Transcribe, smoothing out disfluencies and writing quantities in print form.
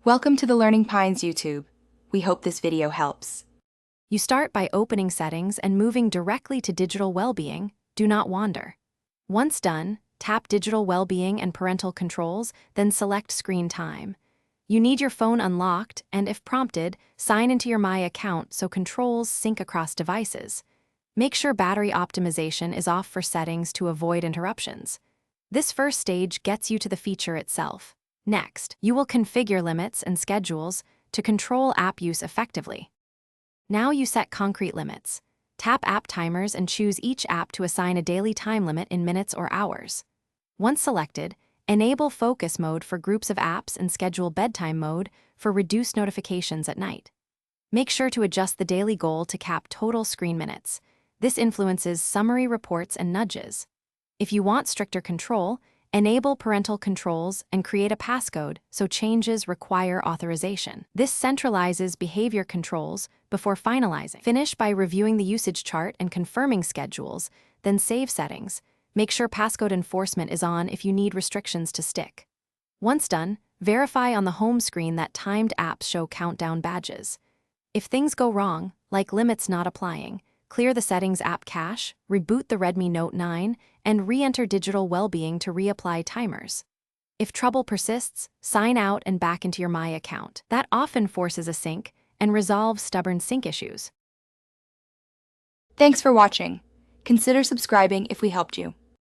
Welcome to the Learning Pines YouTube. We hope this video helps. You start by opening Settings and moving directly to Digital Wellbeing. Do not wander. Once done, tap Digital Wellbeing and Parental Controls, then select Screen Time. You need your phone unlocked and, if prompted, sign into your My account so controls sync across devices. Make sure battery optimization is off for settings to avoid interruptions. This first stage gets you to the feature itself. Next, you will configure limits and schedules to control app use effectively. Now you set concrete limits. Tap App Timers and choose each app to assign a daily time limit in minutes or hours. Once selected, enable Focus Mode for groups of apps and schedule Bedtime Mode for reduced notifications at night. Make sure to adjust the daily goal to cap total screen minutes. This influences summary reports and nudges. If you want stricter control, enable parental controls and create a passcode so changes require authorization. This centralizes behavior controls before finalizing. Finish by reviewing the usage chart and confirming schedules, then save settings. Make sure passcode enforcement is on if you need restrictions to stick. Once done, verify on the home screen that timed apps show countdown badges. If things go wrong, like limits not applying, clear the settings app cache, reboot the Redmi Note 9, and re-enter Digital Wellbeing to reapply timers. If trouble persists, sign out and back into your My account. That often forces a sync and resolves stubborn sync issues. Thanks for watching. Consider subscribing if we helped you.